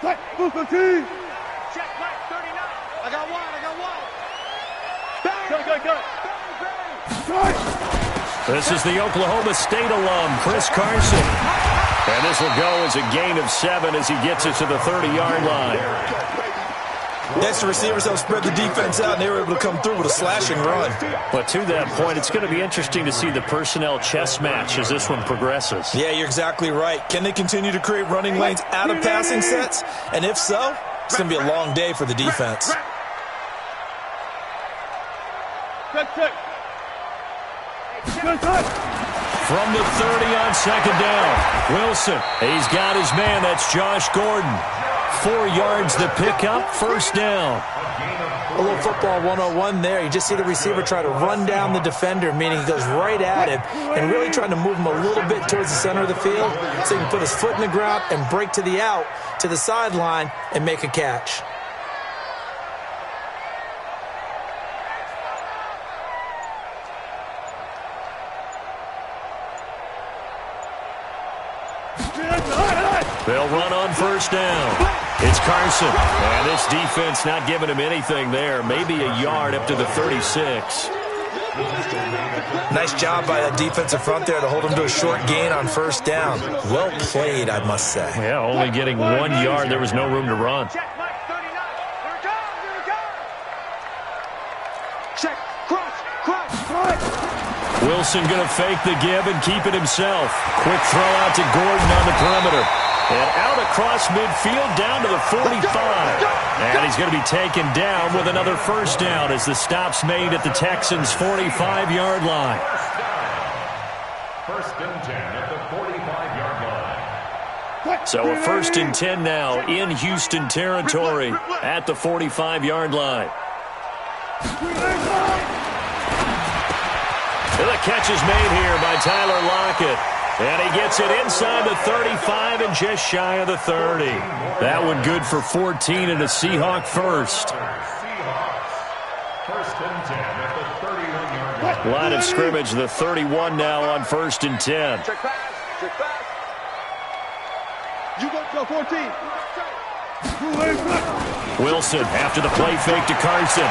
Move 15. Check, Mike, 39. I got one. This is the Oklahoma State alum, Chris Carson. And this will go as a gain of 7 as he gets it to the 30-yard line. Next, receivers help spread the defense out, and they were able to come through with a slashing run. But to that point, it's going to be interesting to see the personnel chess match as this one progresses. Yeah, you're exactly right. Can they continue to create running lanes out of passing sets? And if so, it's going to be a long day for the defense. From the 30 on second down, Wilson. He's got his man. That's Josh Gordon. 4 yards to pick up, first down. A little football 101 there. You just see the receiver try to run down the defender, meaning he goes right at him and really trying to move him a little bit towards the center of the field so he can put his foot in the ground and break to the out, to the sideline, and make a catch. They'll run on first down. It's Carson. And this defense not giving him anything there. Maybe a yard up to the 36. Nice job by that defensive front there to hold him to a short gain on first down. Well played, I must say. Yeah, only getting 1 yard. There was no room to run. Check, cross. Wilson going to fake the give and keep it himself. Quick throw out to Gordon on the perimeter. And out across midfield down to the 45. And he's going to be taken down with another first down as the stop's made at the Texans' 45-yard line. First and 10 at the 45-yard line. So a first and 10 now in Houston territory at the 45-yard line. And the catch is made here by Tyler Lockett. And he gets it inside the 35 and just shy of the 30. That one good for 14 and a Seahawk first. First and 10 at the 31-yard line. Line of scrimmage, the 31 now on first and 10. Check pass. You go to 14. Wilson after the play fake to Carson.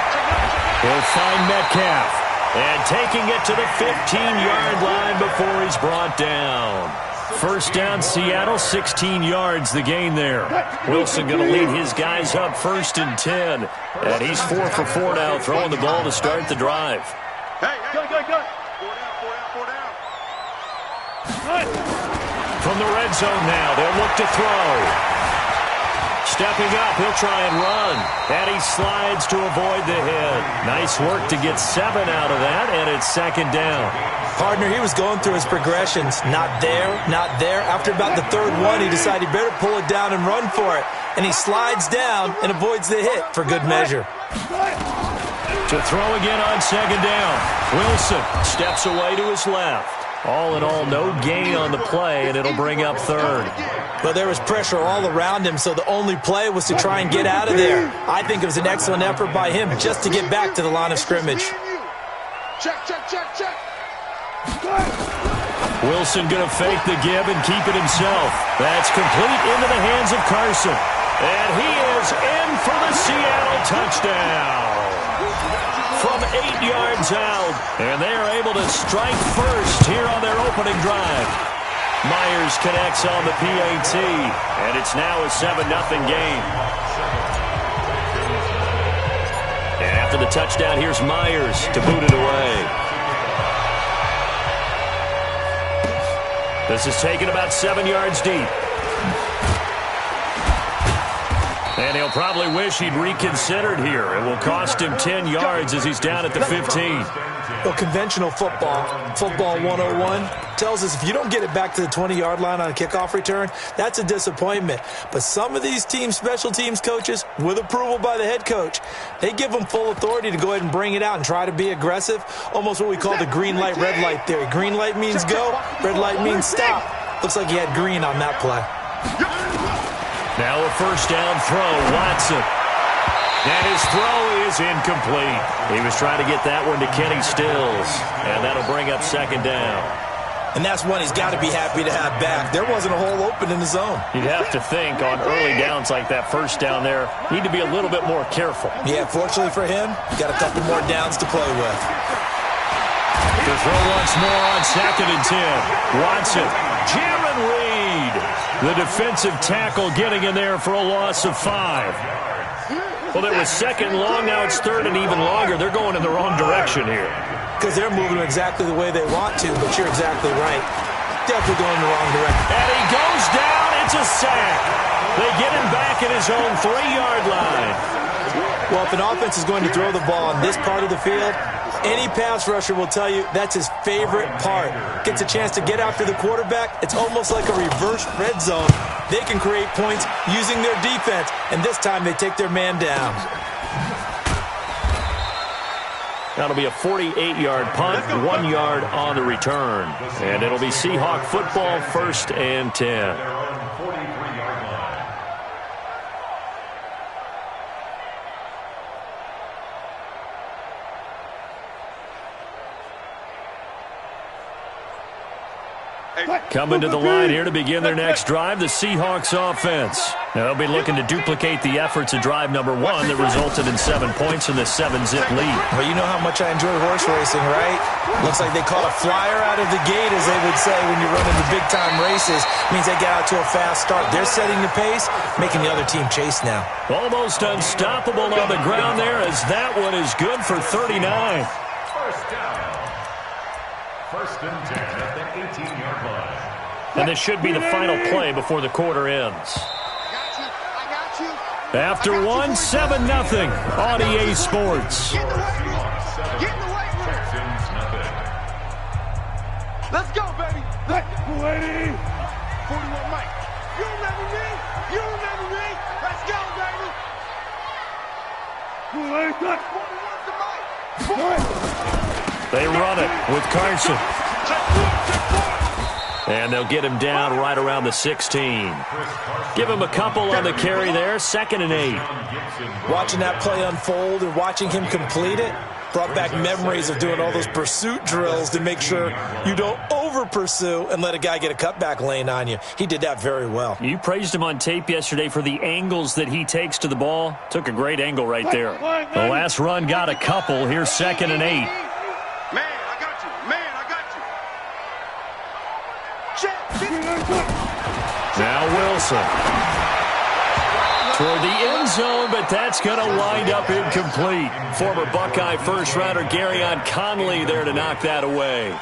He'll find Metcalf. And taking it to the 15-yard line before he's brought down. First down, Seattle, 16 yards, the gain there. Wilson going to lead his guys up first and 10. And he's 4 for 4 now, throwing the ball to start the drive. Hey, go. 4 down. From the red zone now, they'll look to throw. Stepping up, he'll try and run. And he slides to avoid the hit. Nice work to get 7 out of that, and it's second down. Partner, he was going through his progressions. Not there. After about the third one, he decided he better pull it down and run for it. And he slides down and avoids the hit for good measure. To throw again on second down. Wilson steps away to his left. All in all, no gain on the play, and it'll bring up third. But there was pressure all around him, so the only play was to try and get out of there. I think it was an excellent effort by him just to get back to the line of scrimmage. Check. Wilson going to fake the give and keep it himself. That's complete into the hands of Carson. And he is in for the Seattle touchdown. From 8 yards out, and they are able to strike first here on their opening drive. Myers connects on the PAT, and it's now a 7-0 game. And after the touchdown, here's Myers to boot it away. This is taken about 7 yards deep. And he'll probably wish he'd reconsidered here. It will cost him 10 yards as he's down at the 15. Well, conventional football 101, tells us if you don't get it back to the 20-yard line on a kickoff return, that's a disappointment. But some of these team special teams coaches, with approval by the head coach, they give them full authority to go ahead and bring it out and try to be aggressive, almost what we call the green light, red light theory. Green light means go, red light means stop. Looks like he had green on that play. Now a first down throw, Watson. And his throw is incomplete. He was trying to get that one to Kenny Stills. And that'll bring up second down. And that's one he's got to be happy to have back. There wasn't a hole open in the zone. You'd have to think on early downs like that first down there, need to be a little bit more careful. Yeah, fortunately for him, got a couple more downs to play with. To throw once more on 2nd and 10. Watson, Jaron Reed. The defensive tackle getting in there for a loss of 5. Well, it was 2nd long, now it's 3rd and even longer. They're going in the wrong direction here. Because they're moving exactly the way they want to, but you're exactly right. Definitely going in the wrong direction. And he goes down. It's a sack. They get him back at his own 3-yard line. Well, if an offense is going to throw the ball on this part of the field, any pass rusher will tell you that's his favorite part. Gets a chance to get after the quarterback. It's almost like a reverse red zone. They can create points using their defense, and this time they take their man down. That'll be a 48-yard punt, 1 yard on the return. And it'll be Seahawk football, 1st and 10. Coming to the line here to begin their next drive, the Seahawks offense. Now, they'll be looking to duplicate the efforts of drive number 1 that resulted in 7 points in the 7-zip lead. Well, you know how much I enjoy horse racing, right? Looks like they caught a flyer out of the gate, as they would say when you're running the big-time races. Means they got out to a fast start. They're setting the pace, making the other team chase now. Almost unstoppable on the ground there, as that one is good for 39. First down. 1st and 10 at the 18-yard line. And this should be the final play before the quarter ends. After 1, 7-0 on EA Sports. Get in the weight room. Get in the weight room. Texans, nothing. Let's go, baby. 41 Mike. You remember me? You remember me? Let's go, baby. 41 to Mike. They run it with Carson. And they'll get him down right around the 16. Give him a couple on the carry there, 2nd and 8. Watching that play unfold and watching him complete it brought back memories of doing all those pursuit drills to make sure you don't over-pursue and let a guy get a cutback lane on you. He did that very well. You praised him on tape yesterday for the angles that he takes to the ball. Took a great angle right there. The last run got a couple. Here's 2nd and 8. Man, I got you. Man, I got you. Now Wilson. Toward the end zone, but that's going to wind up incomplete. Former Buckeye first-rounder Garyon Conley there to knock that away.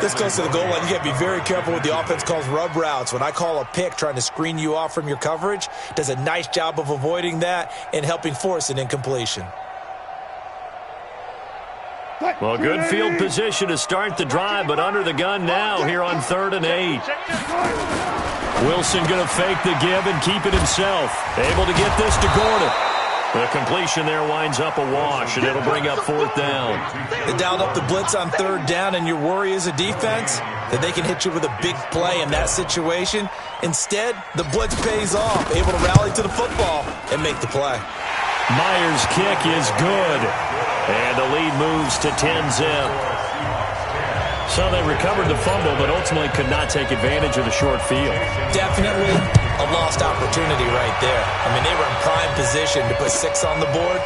This close to the goal line, you got to be very careful with the offense calls rub routes. When I call a pick trying to screen you off from your coverage, does a nice job of avoiding that and helping force an incompletion. Well, good field position to start the drive, but under the gun now here on 3rd and 8. Wilson going to fake the give and keep it himself. Able to get this to Gordon. The completion there winds up a wash, and it'll bring up 4th down. They dialed up the blitz on 3rd down, and your worry as a defense that they can hit you with a big play in that situation. Instead, the blitz pays off, able to rally to the football and make the play. Myers' kick is good, and the lead moves to 10-zip. So they recovered the fumble, but ultimately could not take advantage of the short field. Definitely a lost opportunity right there. I mean, they were in prime position to put 6 on the board.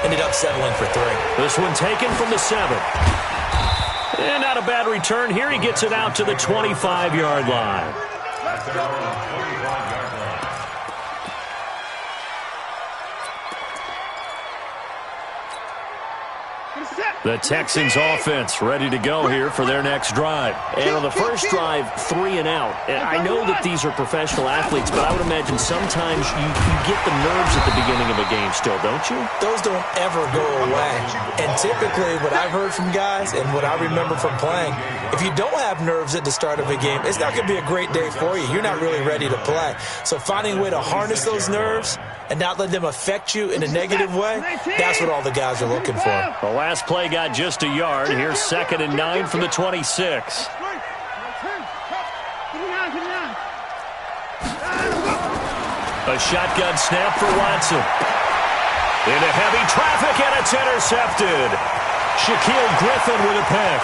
Ended up settling for 3. This one taken from the 7. And not a bad return here. He gets it out to the 25-yard line. The Texans offense ready to go here for their next drive. And on the first drive, 3 and out. And I know that these are professional athletes, but I would imagine sometimes you get the nerves at the beginning of a game still, don't you? Those don't ever go away. And typically what I've heard from guys and what I remember from playing, if you don't have nerves at the start of a game, it's not going to be a great day for you. You're not really ready to play. So finding a way to harness those nerves and not let them affect you in a negative way, that's what all the guys are looking for. The last play got just a yard. Here's 2nd and 9 from the 26. A shotgun snap for Watson. Into heavy traffic, and it's intercepted. Shaquille Griffin with a pick.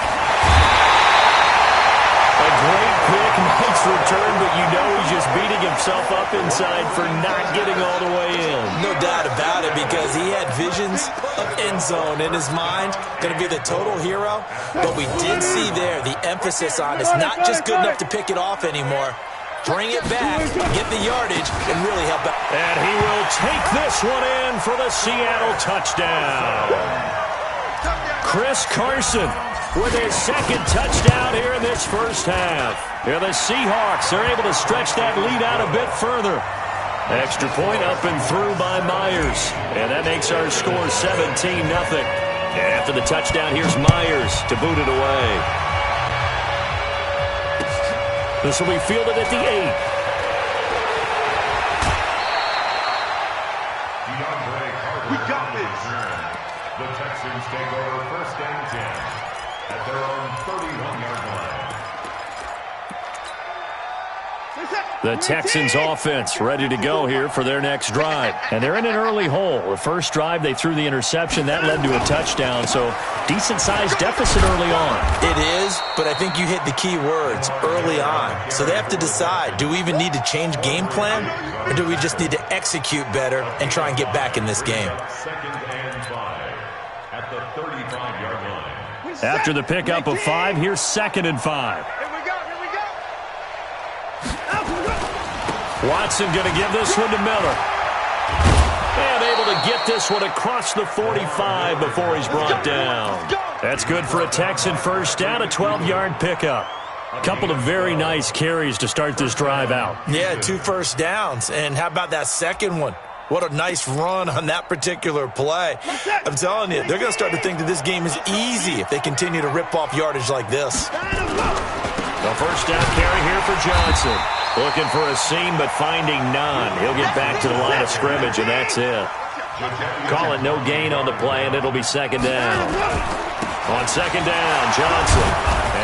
A A great pick, nice return, but you know he's just beating himself up inside for not getting all the way in. No doubt about it, because he had visions of end zone in his mind. Going to be the total hero. But we did see there the emphasis on it's not just good enough to pick it off anymore. Bring it back, get the yardage, and really help out. And he will take this one in for the Seattle touchdown. Chris Carson with his second touchdown here in this first half. Here the Seahawks are able to stretch that lead out a bit further. Extra point up and through by Myers. And that makes our score 17-0. After the touchdown, here's Myers to boot it away. This will be fielded at the 8. We got this. The Texans take over first and 10 at their own 31-yard line. The Texans offense ready to go here for their next drive. And they're in an early hole. The first drive, they threw the interception. That led to a touchdown, so decent-sized deficit early on. It is, but I think you hit the key words, early on. So they have to decide, do we even need to change game plan, or do we just need to execute better and try and get back in this game? Second and 5 at the 35-yard line. After the pickup of 5, here's 2nd and 5. Watson going to give this one to Miller. And able to get this one across the 45 before he's brought down. That's good for a Texan first down, a 12-yard pickup. A couple of very nice carries to start this drive out. Yeah, 2 first downs. And how about that second one? What a nice run on that particular play. I'm telling you, they're going to start to think that this game is easy if they continue to rip off yardage like this. The first down carry here for Johnson. Looking for a seam, but finding none. He'll get back to the line of scrimmage, and that's it. Call it no gain on the play, and it'll be 2nd down. On 2nd down, Johnson.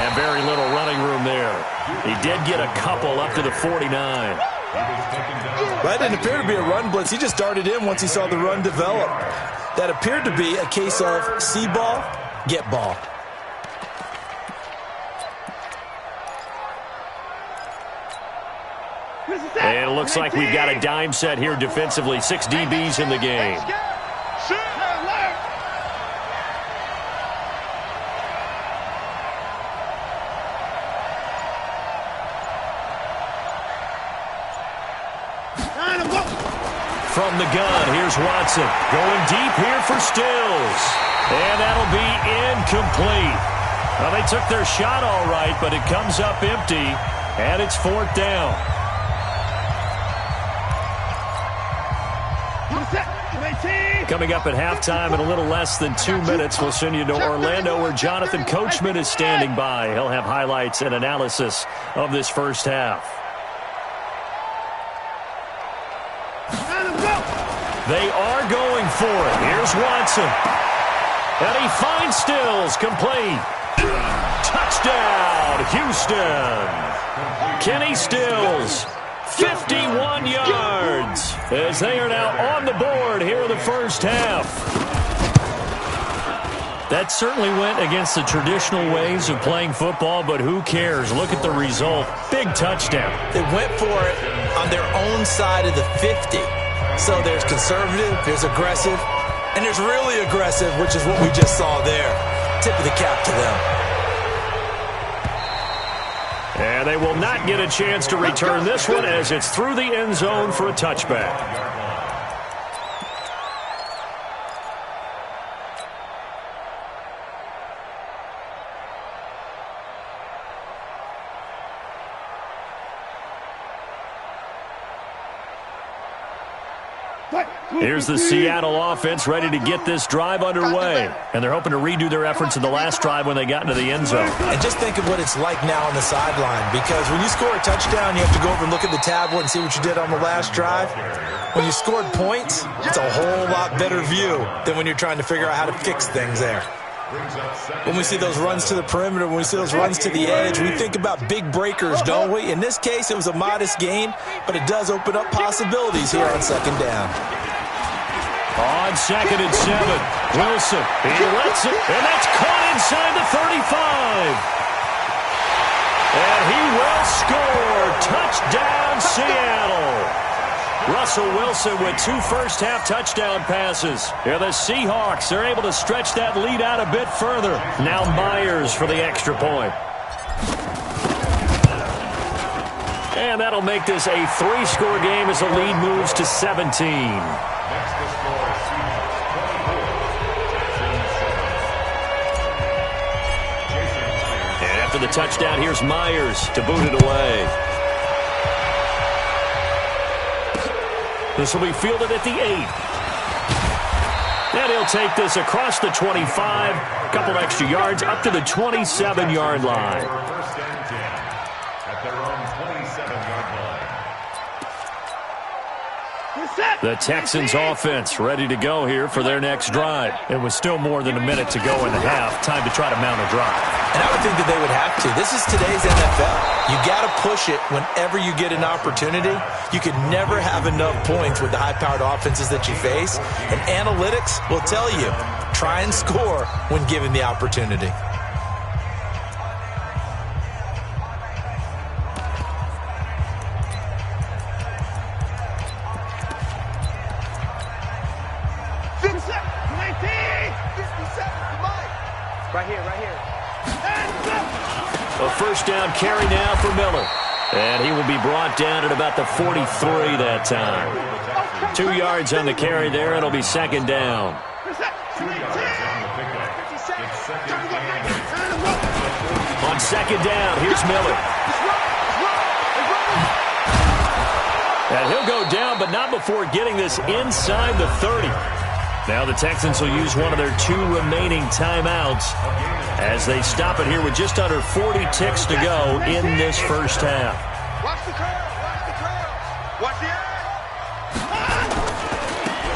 And very little running room there. He did get a couple up to the 49. That didn't appear to be a run blitz. He just darted in once he saw the run develop. That appeared to be a case of see ball, get ball. And it looks like we've got a dime set here defensively. 6 DBs in the game. From the gun, here's Watson. Going deep here for Stills. And that'll be incomplete. Well, they took their shot all right, but it comes up empty. And it's 4th down. Coming up at halftime in a little less than 2 minutes, we'll send you to Orlando where Jonathan Coachman is standing by. He'll have highlights and analysis of this first half. They are going for it. Here's Watson. And he finds Stills, complete. Touchdown, Houston. Kenny Stills. 51 yards as they are now on the board here in the first half. That certainly went against the traditional ways of playing football, but who cares? Look at the result. Big touchdown. They went for it on their own side of the 50. So there's conservative, there's aggressive, and there's really aggressive, which is what we just saw there. Tip of the cap to them. And they will not get a chance to return this one as it's through the end zone for a touchback. Here's the Seattle offense ready to get this drive underway. And they're hoping to redo their efforts in the last drive when they got into the end zone. And just think of what it's like now on the sideline, because when you score a touchdown, you have to go over and look at the tablet and see what you did on the last drive. When you scored points, it's a whole lot better view than when you're trying to figure out how to fix things there. When we see those runs to the perimeter, when we see those runs to the edge, we think about big breakers, don't we? In this case, it was a modest gain, but it does open up possibilities here on second down. On 2nd and 7, Wilson, he lets it, and that's caught inside the 35. And he Russell Wilson with 2 first-half touchdown passes. Here the Seahawks are able to stretch that lead out a bit further. Now Myers for the extra point. And that'll make this a 3-score game as the lead moves to 17. Next to score, Seahawks 24, Texans 7. And after the touchdown, here's Myers to boot it away. This will be fielded at the 8. And he'll take this across the 25, a couple extra yards up to the 27-yard line. First and 10 at their own 27-yard line. The Texans offense ready to go here for their next drive. It was still more than a minute to go in the half. Time to try to mount a drive. And I would think that they would have to. This is today's NFL. You got to push it whenever you get an opportunity. You can never have enough points with the high-powered offenses that you face. And analytics will tell you, try and score when given the opportunity. Right here. A first down carry now for Miller. And he will be brought down at about the 43 that time. 2 yards on the carry there. It'll be second down. 2 yards on the pickup. It's second down. On second down, here's Miller. And he'll go down, but not before getting this inside the 30. Now the Texans will use one of their 2 remaining timeouts as they stop it here with just under 40 ticks to go in this first half. Watch the curl. Watch the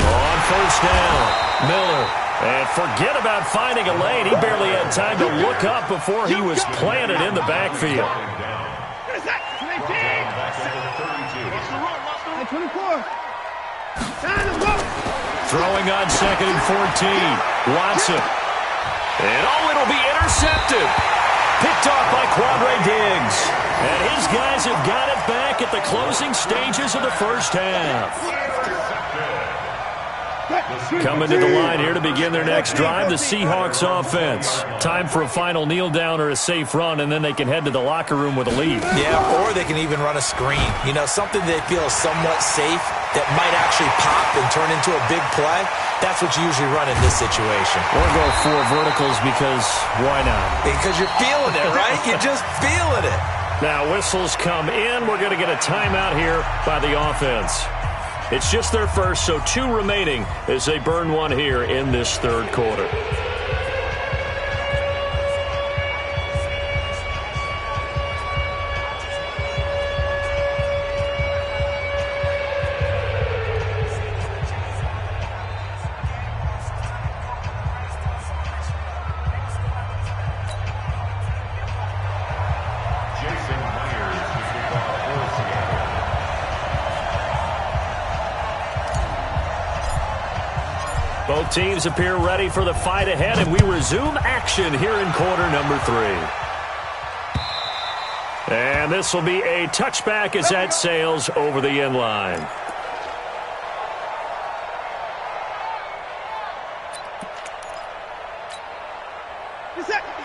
On first down, Miller. And forget about finding a lane. He barely had time to look up before he was planted in the backfield. Throwing on second and 14. Watson. And it'll be intercepted. Picked off by Quandre Diggs. And his guys have got it back at the closing stages of the first half. Coming to the line here to begin their next drive, the Seahawks offense. Time for a final kneel down or a safe run, and then they can head to the locker room with a lead. Yeah, or they can even run a screen. You know, something they feel is somewhat safe that might actually pop and turn into a big play. That's what you usually run in this situation. Or go 4 verticals because why not? Because you're feeling it, right? You're just feeling it. Now whistles come in. We're going to get a timeout here by the offense. It's just their first, so 2 remaining as they burn one here in this third quarter. Both teams appear ready for the fight ahead, and we resume action here in quarter number 3. And this will be a touchback as that sails over the end line.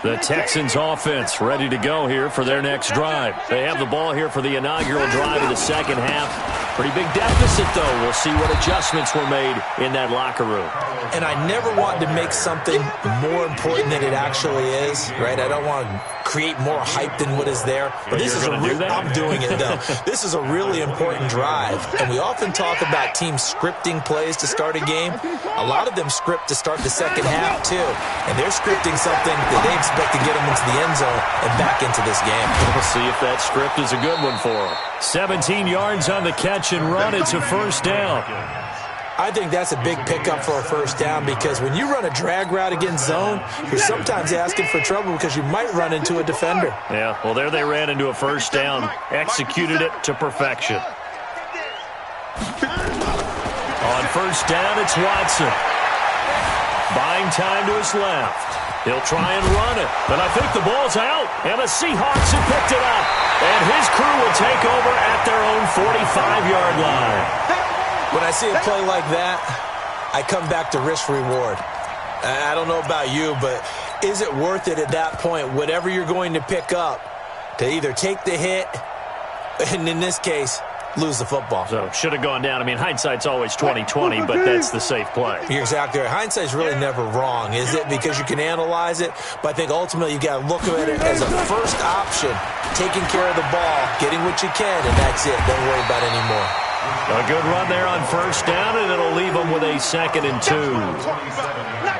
The Texans offense ready to go here for their next drive. They have the ball here for the inaugural drive of the second half. Pretty big deficit, though. We'll see what adjustments were made in that locker room. And I never want to make something more important than it actually is, right? I don't want to create more hype than what is there. But this is I'm doing it, though. This is a really important drive. And we often talk about teams scripting plays to start a game. A lot of them script to start the second half, too. And they're scripting something that they expect to get them into the end zone and back into this game. We'll see if that script is a good one for them. 17 yards on the catch and run. It's a first down. I think that's a big pickup for a first down because when you run a drag route against zone, you're sometimes asking for trouble because you might run into a defender. Yeah, well, there they ran into a first down, executed it to perfection. On first down, it's Watson. Buying time to his left. He'll try and run it, but I think the ball's out, and the Seahawks have picked it up. And his crew will take over at their own 45-yard line. When I see a play like that, I come back to risk-reward. I don't know about you, but is it worth it at that point, whatever you're going to pick up, to either take the hit, and in this case, lose the football? So, should have gone down. I mean, hindsight's always 20/20, but that's the safe play. You're exactly right. Hindsight's really never wrong, is it? Because you can analyze it, but I think ultimately you got to look at it as a first option, taking care of the ball, getting what you can, and that's it. Don't worry about it anymore. A good run there on first down, and it'll leave them with a 2nd and 2.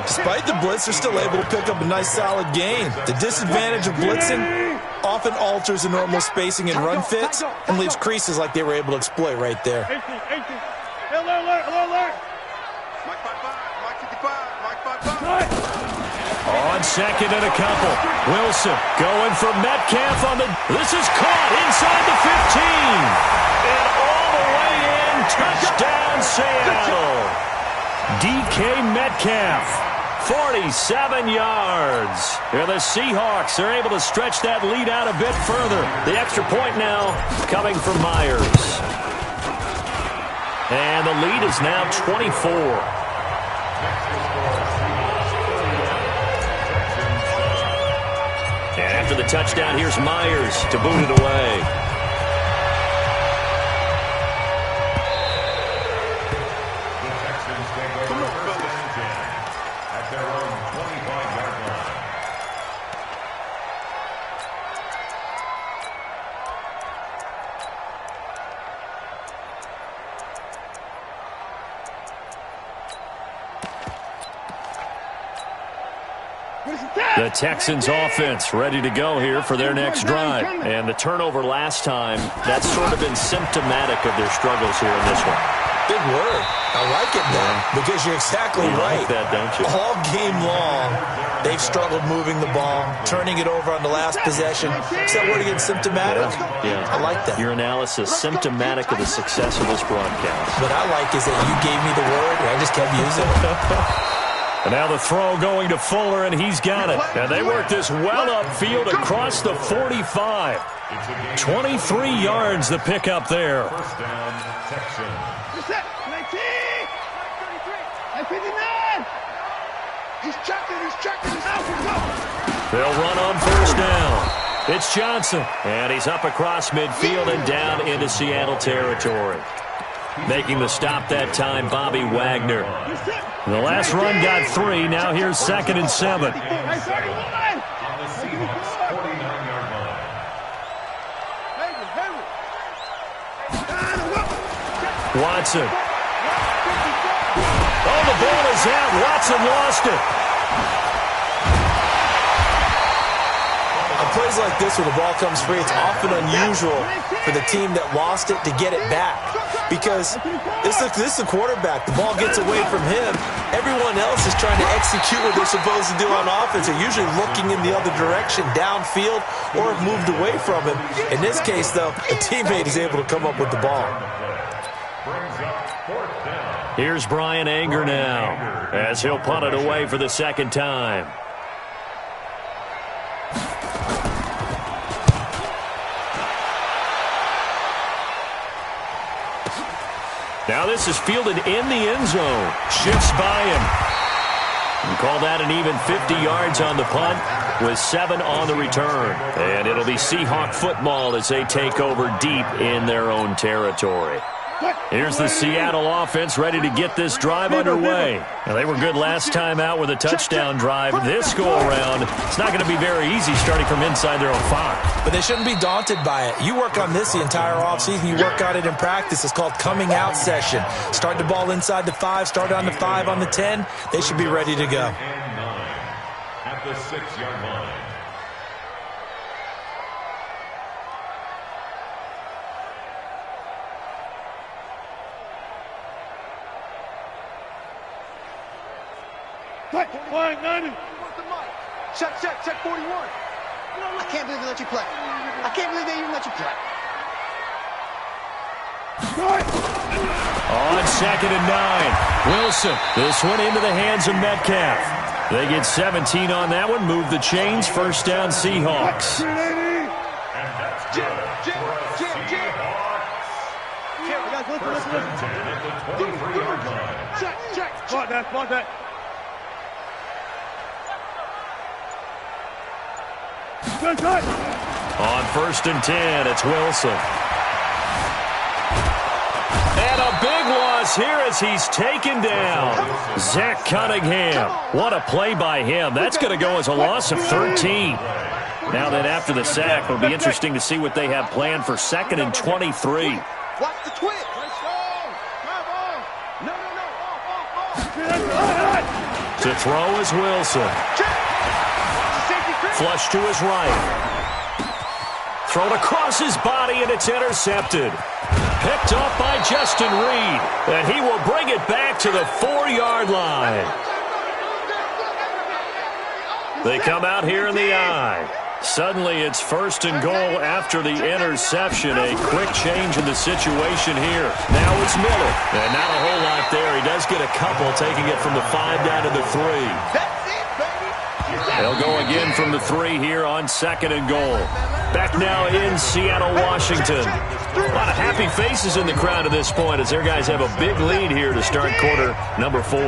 Despite the blitz, they're still able to pick up a nice, solid gain. The disadvantage of blitzing often alters the normal spacing and run fits and leaves creases like they were able to exploit right there. On 2nd and a couple. Wilson going for Metcalf on the... This is caught inside the 15. And all the way in. Touchdown, Seattle. DK Metcalf, 47 yards. And the Seahawks are able to stretch that lead out a bit further. The extra point now coming from Myers. And the lead is now 24. And after the touchdown, here's Myers to boot it away. The Texans offense ready to go here for their next drive. And the turnover last time, that's sort of been symptomatic of their struggles here in this one. Big word. I like it now because you're exactly right. Like that, don't you? All game long, they've struggled moving the ball, turning it over on the last possession. Is that word again, symptomatic? Yeah. I like that. Your analysis, symptomatic of the success of this broadcast. What I like is that you gave me the word and I just kept using it. And now the throw going to Fuller, and he's got it. And they work this well upfield across the 45. 23 yards the pickup there. First down, Texans. They'll run on first down. It's Johnson, and he's up across midfield and down into Seattle territory. Making the stop that time, Bobby Wagner. The last run got 3. Now here's 2nd and 7. On the Seahawks 49-yard line. Watson. Oh, the ball is out. Watson lost it. On plays like this where the ball comes free, it's often unusual for the team that lost it to get it back. Because this is the quarterback. The ball gets away from him. Everyone else is trying to execute what they're supposed to do on offense. They're usually looking in the other direction, downfield, or have moved away from him. In this case, though, a teammate is able to come up with the ball. Here's Brian Anger now as he'll punt it away for the 2nd time. Now this is fielded in the end zone. Shifts by him. And call that an even 50 yards on the punt with 7 on the return. And it'll be Seahawk football as they take over deep in their own territory. Here's the Seattle offense ready to get this drive underway. Now, they were good last time out with a touchdown drive. This go-around, it's not going to be very easy starting from inside their own 5. But they shouldn't be daunted by it. You work on this the entire offseason. You work on it in practice. It's called coming out session. Start the ball inside the 5, start on the 5, on the 10. They should be ready to go. And 9 at the 6-yard line. Flag 90. Check 41. I can't believe they let you play. I can't believe they even let you play. On 2nd and 9. Wilson. This one into the hands of Metcalf. They get 17 on that one. Move the chains. First down, Seahawks. First and 10 at the 23-yard line. Check. Spot that. Good. On first and 10, it's Wilson. And a big loss here as he's taken down. Zach Cunningham. What a play by him. That's going to go as a loss of 13. Now then, after the sack, it'll be interesting to see what they have planned for second and 23. Watch the twitch. To throw is Wilson. Flush to his right. Thrown across his body, and it's intercepted. Picked off by Justin Reed, and he will bring it back to the 4-yard line. They come out here in the I. Suddenly, it's first and goal after the interception. A quick change in the situation here. Now it's Miller, and not a whole lot there. He does get a couple, taking it from the 5 down to the 3. They'll go again from the 3 here on second and goal. Back now in Seattle, Washington. A lot of happy faces in the crowd at this point as their guys have a big lead here to start quarter number 4.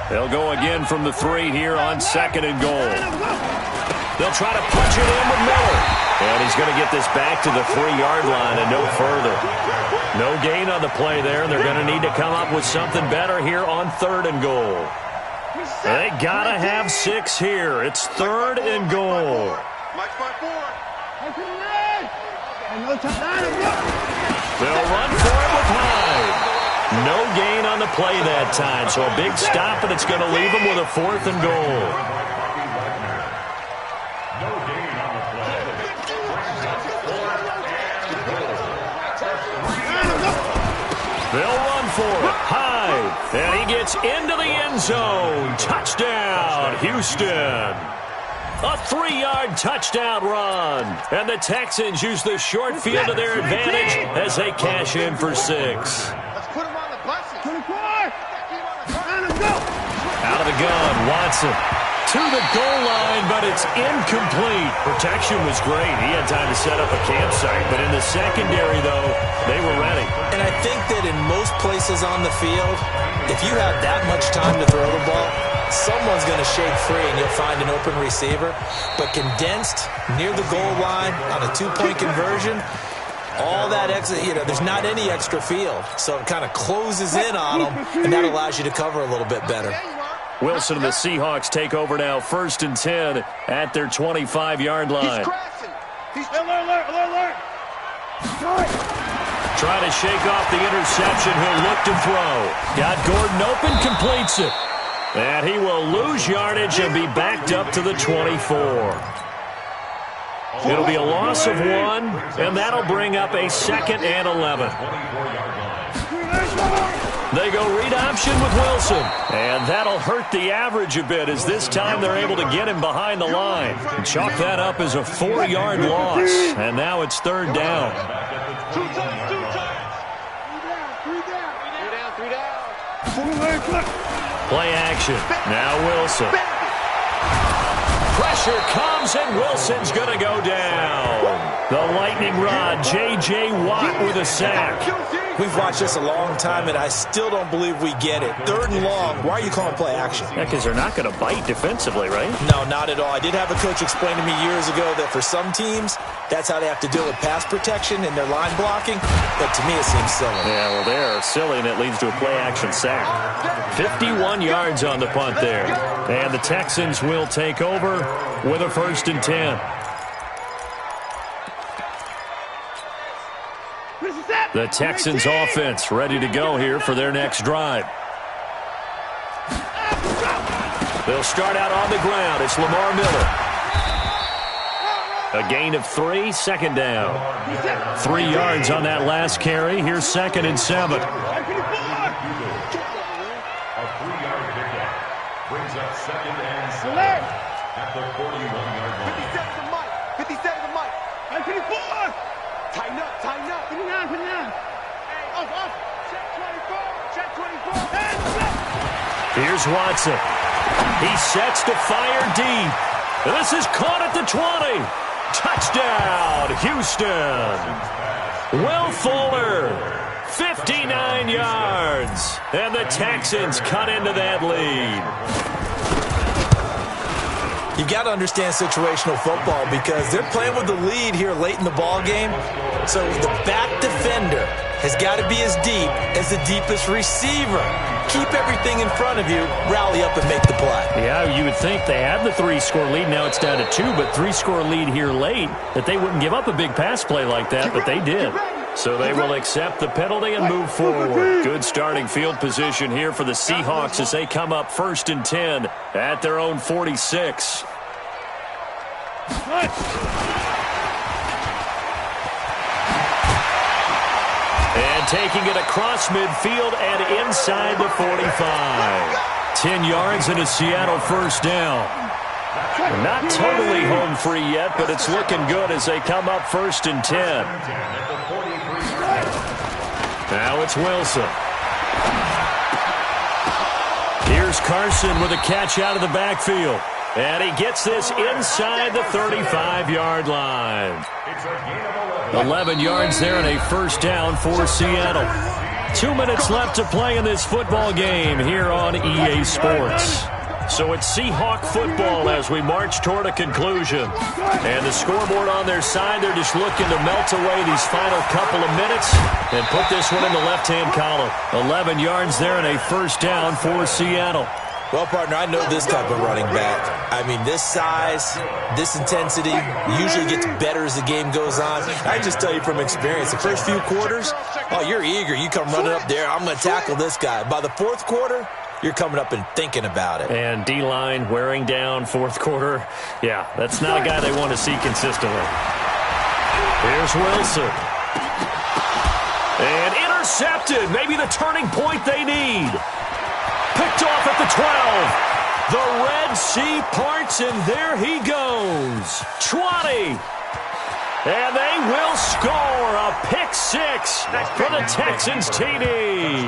They'll go again from the 3 here on second and goal. They'll try to punch it in with Miller. And he's going to get this back to the 3-yard line and no further. No gain on the play there, and they're going to need to come up with something better here on third and goal. They got to have 6 here. It's third and goal. They'll run for it with Hyde. No gain on the play that time, so a big stop, and it's going to leave them with a 4th and goal. No gain on the play. They'll run for it. Hyde, and he gets into the end zone. Touchdown, Houston. A 3-yard touchdown run. And the Texans use the short field to their advantage as they cash in for 6. Let's put him on the buses. 24. Out of the gun, Watson. To the goal line, but it's incomplete. Protection was great. He had time to set up a campsite. But in the secondary, though, they were ready. And I think that in most places on the field, if you have that much time to throw the ball, someone's going to shake free and you'll find an open receiver. But condensed near the goal line on a 2-point conversion, all that extra, there's not any extra field. So it kind of closes in on them, and that allows you to cover a little bit better. Wilson and the Seahawks take over now, first and 10 at their 25-yard line. Alert. Trying to shake off the interception. He'll look to throw. Got Gordon open, completes it. And he will lose yardage and be backed up to the 24. It'll be a loss of 1, and that'll bring up a 2nd and 11. They go read option with Wilson, and that'll hurt the average a bit as this time they're able to get him behind the line. And chalk that up as a 4-yard loss, and now it's third down. 2 times. 3 down. Play action. Now Wilson. Pressure comes, and Wilson's going to go down. The lightning rod, J.J. Watt with a sack. We've watched this a long time, and I still don't believe we get it. Third and long, why are you calling play action? Yeah, because they're not going to bite defensively, right? No, not at all. I did have a coach explain to me years ago that for some teams, that's how they have to deal with pass protection and their line blocking. But to me, it seems silly. Yeah, well, they're silly, and it leads to a play-action sack. 51 yards on the punt there. And the Texans will take over with a first and 10. The Texans offense ready to go here for their next drive. They'll start out on the ground. It's Lamar Miller. A gain of 3, second down. 3 yards on that last carry. Here's 2nd and 7. A 3-yard pickup brings up 2nd and 7 at the 41-yard line. 57 to Mike. 54. Tighten up. Put it down. Off. Check 24. Here's Watson. He sets to fire deep. This is caught at the 20. Touchdown, Houston. Will Fuller. 59 yards. And the Texans cut into that lead. You've got to understand situational football because they're playing with the lead here late in the ball game. So the back defender has got to be as deep as the deepest receiver. Keep everything in front of you, rally up and make the play. Yeah, you would think they had the 3-score lead. Now it's down to 2, but 3-score lead here late, that they wouldn't give up a big pass play like that, but they did. So they will accept the penalty and move forward. Good starting field position here for the Seahawks as they come up 1st and 10 at their own 46. And taking it across midfield and inside the 45. 10 yards and a Seattle first down. Not totally home free yet, but it's looking good as they come up 1st and 10. Now it's Wilson. Here's Carson with a catch out of the backfield. And he gets this inside the 35-yard line. 11 yards there and a first down for Seattle. 2 minutes left to play in this football game here on EA Sports. So it's Seahawk football as we march toward a conclusion. And the scoreboard on their side, they're just looking to melt away these final couple of minutes and put this one in the left-hand column. 11 yards there and a first down for Seattle. Well, partner, I know this type of running back. I mean, this size, this intensity usually gets better as the game goes on. I just tell you from experience, the first few quarters, oh, you're eager. You come running up there, I'm going to tackle this guy. By the 4th quarter, you're coming up and thinking about it. And D-line wearing down 4th quarter. Yeah, that's not a guy they want to see consistently. Here's Wilson. And intercepted. Maybe the turning point they need. Picked off at the 12. The Red Sea parts, and there he goes. 20. And they will score a pick 6 for the Texans TD.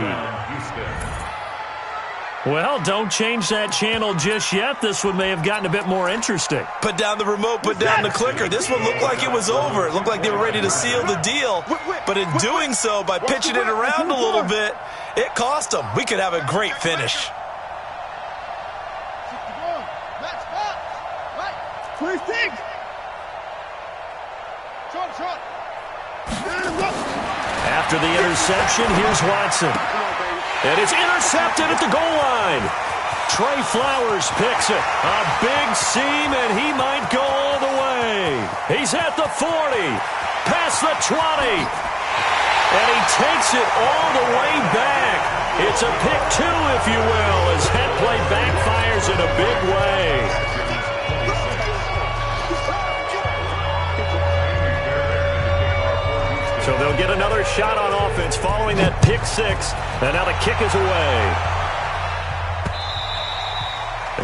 Well, don't change that channel just yet. This one may have gotten a bit more interesting. Put down the remote, put down the clicker. This one looked like it was over. It looked like they were ready to seal the deal. But in doing so, by pitching it around a little bit, it cost them. We could have a great finish. After the interception, here's Watson. And it's intercepted at the goal line. Trey Flowers picks it. A big seam, and he might go all the way. He's at the 40. Past the 20. And he takes it all the way back. It's a pick 2, if you will, as that play backfires in a big way. So they'll get another shot on offense following that pick 6. And now the kick is away.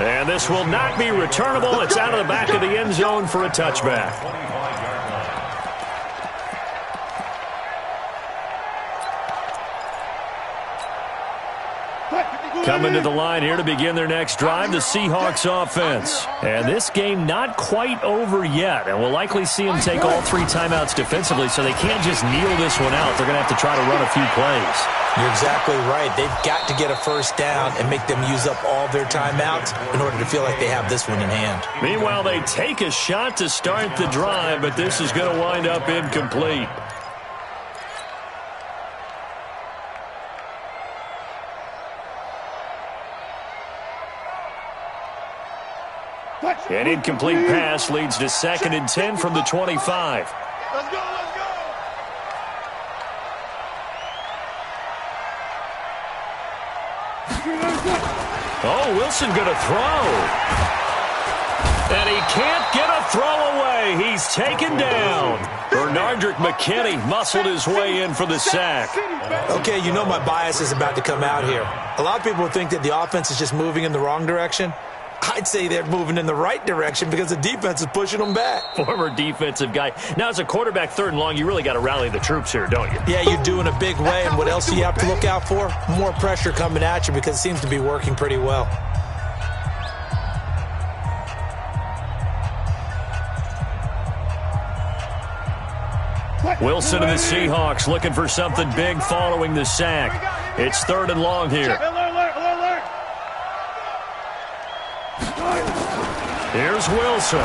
And this will not be returnable. It's out of the back of the end zone for a touchback. Coming to the line here to begin their next drive, the Seahawks offense. And this game not quite over yet. And we'll likely see them take all 3 timeouts defensively, so they can't just kneel this one out. They're going to have to try to run a few plays. You're exactly right. They've got to get a first down and make them use up all their timeouts in order to feel like they have this one in hand. Meanwhile, they take a shot to start the drive, but this is going to wind up incomplete. An incomplete pass leads to 2nd and 10 from the 25. Let's go, let's go. Oh, Wilson going to throw. And he can't get a throw away. He's taken down. Bernardrick McKinney muscled his way in for the sack. Okay, you know my bias is about to come out here. A lot of people think that the offense is just moving in the wrong direction. I'd say they're moving in the right direction because the defense is pushing them back. Former defensive guy. Now, as a quarterback 3rd and long, you really got to rally the troops here, don't you? Yeah, you do in a big way. And what else do you have to look out for? More pressure coming at you because it seems to be working pretty well. Wilson and the Seahawks looking for something big following the sack. It's 3rd and long here. Here's Wilson.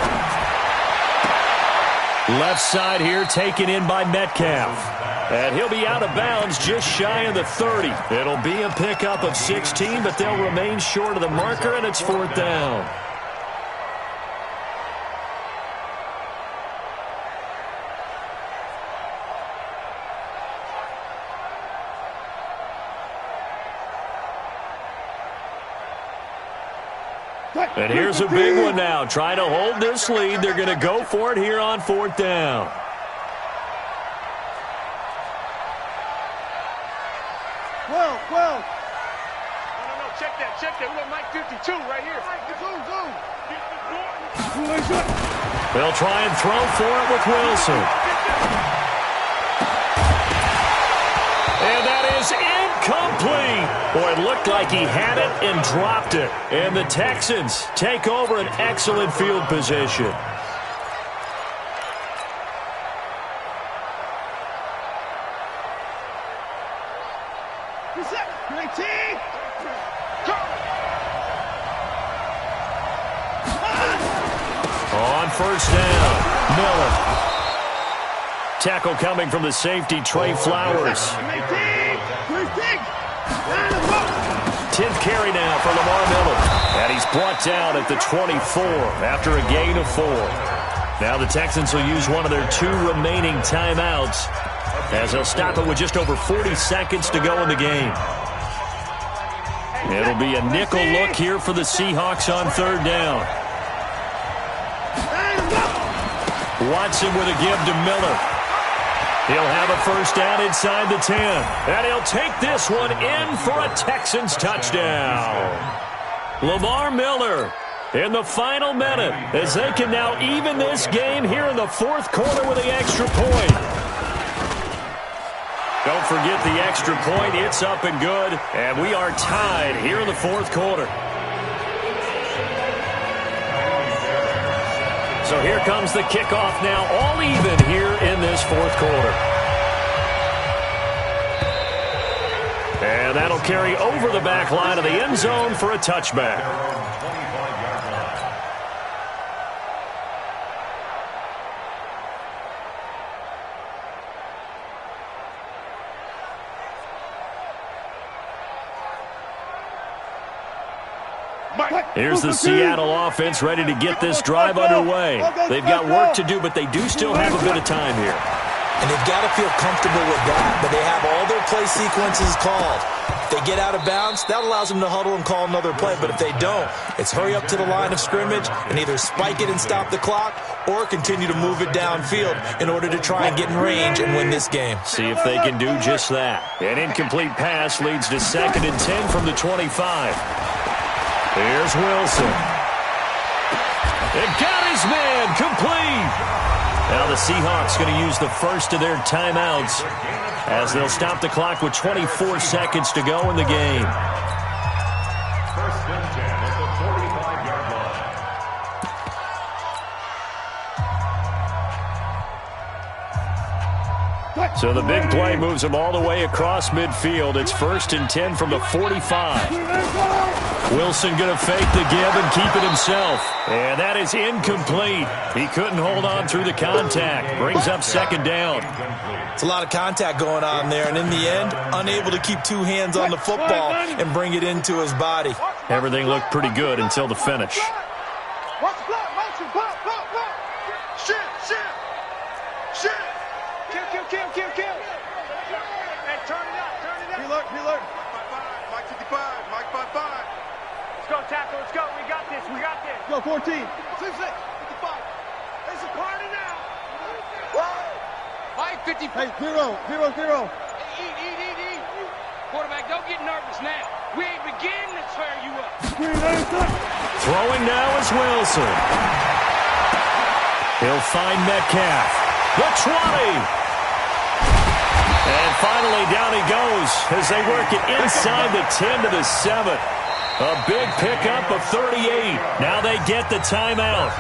Left side here taken in by Metcalf. And he'll be out of bounds just shy of the 30. It'll be a pickup of 16, but they'll remain short of the marker, and it's 4th down. And here's a big one now. Trying to hold this lead. They're going to go for it here on 4th down. Well. No, check that. We got Mike 52 right here. Zoom. They'll try and throw for it with Wilson. And that is incomplete. Boy, it looked like he had it and dropped it. And the Texans take over an excellent field position. On 1st down, Miller. Tackle coming from the safety, Trey Flowers. 10th carry now for Lamar Miller. And he's brought down at the 24 after a gain of 4. Now the Texans will use one of their 2 remaining timeouts as they'll stop it with just over 40 seconds to go in the game. It'll be a nickel look here for the Seahawks on 3rd down. Watson with a give to Miller. He'll have a 1st down inside the 10. And he'll take this one in for a Texans touchdown. Lamar Miller in the final minute as they can now even this game here in the 4th quarter with the extra point. Don't forget the extra point. It's up and good. And we are tied here in the 4th quarter. So here comes the kickoff now, all even here in this 4th quarter. And that'll carry over the back line of the end zone for a touchback. Here's the Seattle offense ready to get this drive underway. They've got work to do, but they do still have a bit of time here. And they've got to feel comfortable with that, but they have all their play sequences called. If they get out of bounds, that allows them to huddle and call another play. But if they don't, it's hurry up to the line of scrimmage and either spike it and stop the clock or continue to move it downfield in order to try and get in range and win this game. See if they can do just that. An incomplete pass leads to 2nd and 10 from the 25. Here's Wilson. It got his man complete. Now the Seahawks going to use the first of their timeouts as they'll stop the clock with 24 seconds to go in the game. 1st and 10 at the 45-yard line. So the big play moves them all the way across midfield. It's 1st and 10 from the 45. Wilson going to fake the give and keep it himself. And that is incomplete. He couldn't hold on through the contact. Brings up 2nd down. It's a lot of contact going on there, and in the end, unable to keep 2 hands on the football and bring it into his body. Everything looked pretty good until the finish. Watch the block, motion, block. Shit. Kill. Hey, turn it up. Preload. Mike 55, Mike 55. Let's go, tackle. Let's go. We got this. Go, 14. 6, 55. It's a party now. Mike 55. Hey, 0. Eat. Quarterback, don't get nervous now. We ain't beginning to tear you up. Throwing now is Wilson. He'll find Metcalf. The 20. And finally, down he goes as they work it inside the 10 to the 7. A big pickup of 38. Now they get the timeout.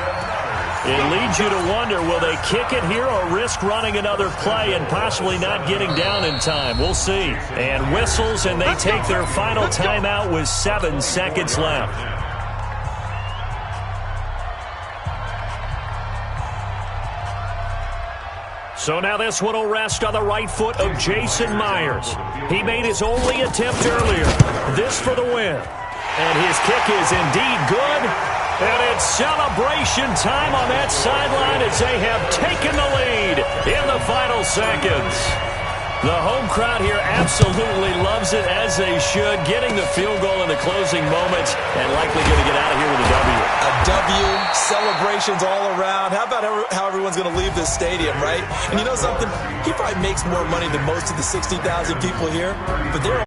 It leads you to wonder, will they kick it here or risk running another play and possibly not getting down in time? We'll see. And whistles, and they take their final timeout with 7 seconds left. So now this one will rest on the right foot of Jason Myers. He made his only attempt earlier. This for the win. And his kick is indeed good. And it's celebration time on that sideline as they have taken the lead in the final seconds. The home crowd here absolutely loves it, as they should, getting the field goal in the closing moments and likely going to get out of here with a W. A W, celebrations all around. How about how everyone's going to leave this stadium, right? And you know something? He probably makes more money than most of the 60,000 people here, but they're